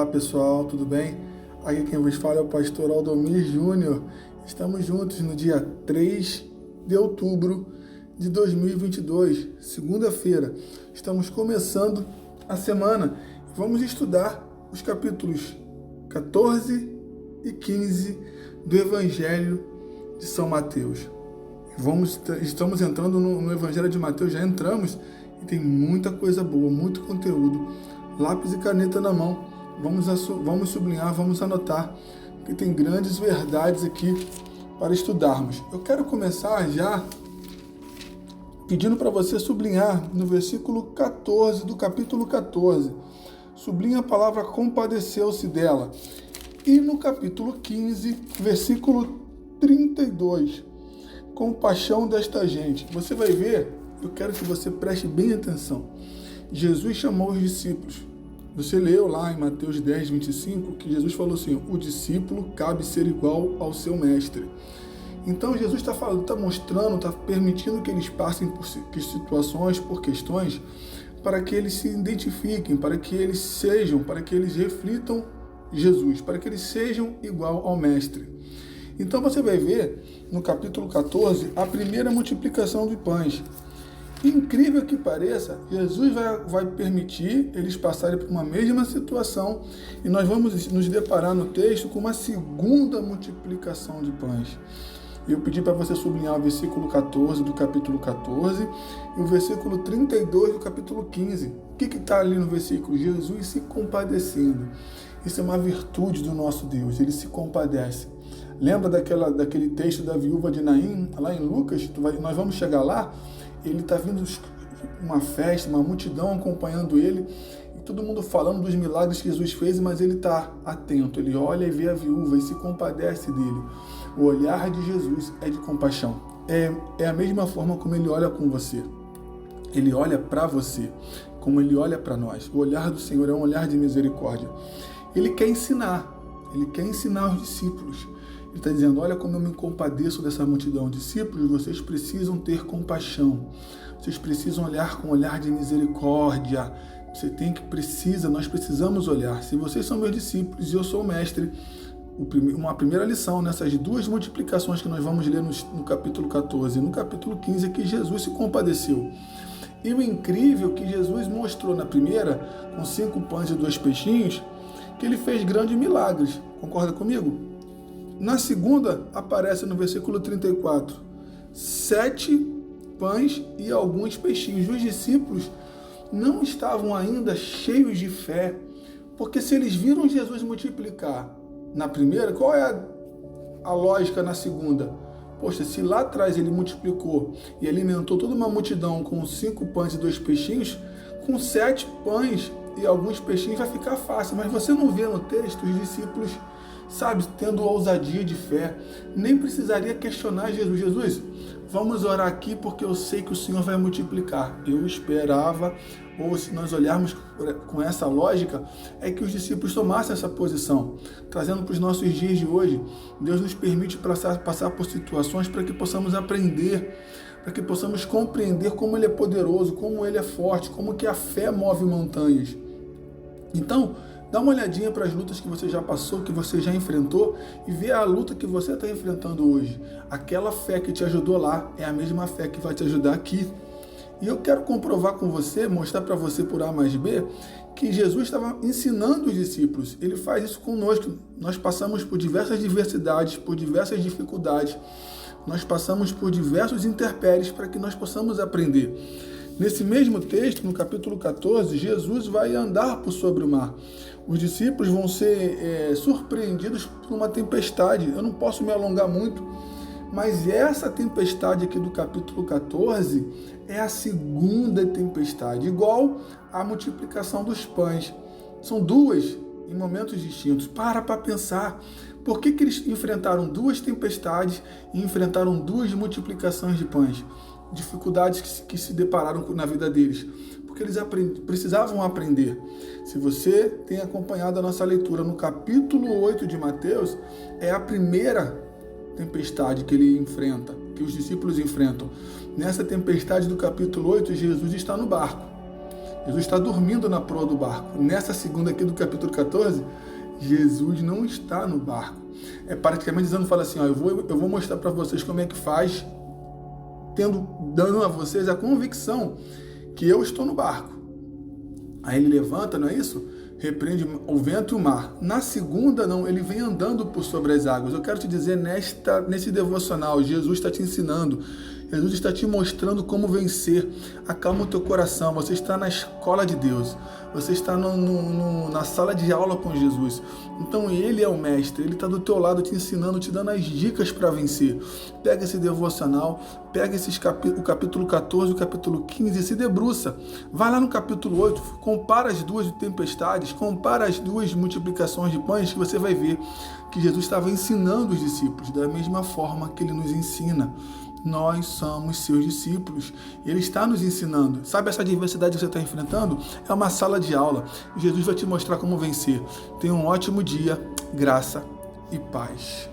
pessoal, tudo bem? Aqui quem vos fala é o pastor Aldomir Júnior. Estamos juntos no dia 3 de outubro de 2022, segunda-feira. Estamos começando a semana. Vamos estudar os capítulos 14 e 15 do Evangelho de São Mateus. Estamos entrando no Evangelho de Mateus, já entramos e tem muita coisa boa, muito conteúdo. Lápis e caneta na mão, vamos sublinhar, vamos anotar, porque tem grandes verdades aqui para estudarmos. Eu quero começar já pedindo para você sublinhar no versículo 14 do capítulo 14. Sublinha a palavra compadeceu-se dela. E no capítulo 15, versículo 32, compaixão desta gente. Você vai ver, eu quero que você preste bem atenção. Jesus chamou os discípulos. Você leu lá em Mateus 10, 25, que Jesus falou assim, o discípulo cabe ser igual ao seu mestre. Então Jesus está mostrando, está permitindo que eles passem por situações, por questões, para que eles se identifiquem, para que eles reflitam Jesus, para que eles sejam igual ao mestre. Então você vai ver no capítulo 14 a primeira multiplicação de pães. Incrível que pareça, Jesus vai permitir eles passarem por uma mesma situação e nós vamos nos deparar no texto com uma segunda multiplicação de pães. Eu pedi para você sublinhar o versículo 14 do capítulo 14 e o versículo 32 do capítulo 15. O que está ali no versículo? Jesus se compadecendo. Isso é uma virtude do nosso Deus, ele se compadece. Lembra daquele texto da viúva de Naim, lá em Lucas? Nós vamos chegar lá. Ele está vindo uma festa, uma multidão acompanhando ele, e todo mundo falando dos milagres que Jesus fez, mas ele está atento, ele olha e vê a viúva e se compadece dele. O olhar de Jesus é de compaixão. É a mesma forma como ele olha com você. Ele olha para você, como ele olha para nós. O olhar do Senhor é um olhar de misericórdia. Ele quer ensinar os discípulos. Ele está dizendo, olha como eu me compadeço dessa multidão. Discípulos, vocês precisam ter compaixão. Vocês precisam olhar com um olhar de misericórdia. Nós precisamos olhar. Se vocês são meus discípulos e eu sou o mestre, uma primeira lição nessas duas multiplicações que nós vamos ler no capítulo 14 e no capítulo 15 é que Jesus se compadeceu. E o incrível que Jesus mostrou na primeira, com 5 pães e 2 peixinhos, que ele fez grandes milagres. Concorda comigo? Na segunda, aparece no versículo 34, 7 pães e alguns peixinhos. Os discípulos não estavam ainda cheios de fé, porque se eles viram Jesus multiplicar na primeira, qual é a lógica na segunda? Poxa, se lá atrás ele multiplicou e alimentou toda uma multidão com 5 pães e 2 peixinhos, com 7 pães e alguns peixinhos vai ficar fácil. Mas você não vê no texto os discípulos, tendo ousadia de fé. Nem precisaria questionar Jesus. Jesus, vamos orar aqui porque eu sei que o Senhor vai multiplicar. Eu esperava, ou se nós olharmos com essa lógica, é que os discípulos tomassem essa posição. Trazendo para os nossos dias de hoje, Deus nos permite passar por situações para que possamos aprender, para que possamos compreender como Ele é poderoso, como Ele é forte, como que a fé move montanhas. Então, dá uma olhadinha para as lutas que você já passou, que você já enfrentou e vê a luta que você está enfrentando hoje. Aquela fé que te ajudou lá é a mesma fé que vai te ajudar aqui. E eu quero comprovar com você, mostrar para você por A mais B, que Jesus estava ensinando os discípulos. Ele faz isso conosco. Nós passamos por diversas diversidades, por diversas dificuldades. Nós passamos por diversos intempéries para que nós possamos aprender. Nesse mesmo texto, no capítulo 14, Jesus vai andar por sobre o mar. Os discípulos vão ser surpreendidos por uma tempestade. Eu não posso me alongar muito, mas essa tempestade aqui do capítulo 14 é a segunda tempestade, igual à multiplicação dos pães. São duas em momentos distintos. Para pensar. Por que eles enfrentaram duas tempestades e enfrentaram duas multiplicações de pães? Dificuldades que se depararam na vida deles, porque eles precisavam aprender. Se você tem acompanhado a nossa leitura no capítulo 8 de Mateus, é a primeira tempestade que ele enfrenta, que os discípulos enfrentam. Nessa tempestade do capítulo 8, Jesus está no barco. Jesus está dormindo na proa do barco. Nessa segunda aqui do capítulo 14, Jesus não está no barco. É praticamente dizendo, fala assim, ó, eu vou mostrar para vocês como é que faz, dando a vocês a convicção que eu estou no barco. Aí ele levanta, não é isso? Repreende o vento e o mar. Na segunda, não, ele vem andando por sobre as águas. Eu quero te dizer, nesse devocional, Jesus está te ensinando, Jesus está te mostrando como vencer. Acalma o teu coração. Você está na escola de Deus. Você está na sala de aula com Jesus. Então ele é o mestre. Ele está do teu lado te ensinando, te dando as dicas para vencer. Pega esse devocional, pega o capítulo 14 e o capítulo 15 e se debruça. Vai lá no capítulo 8, compara as duas tempestades, compara as duas multiplicações de pães, que você vai ver que Jesus estava ensinando os discípulos da mesma forma que ele nos ensina. Nós somos seus discípulos. Ele está nos ensinando. Sabe essa adversidade que você está enfrentando? É uma sala de aula. Jesus vai te mostrar como vencer. Tenha um ótimo dia, graça e paz.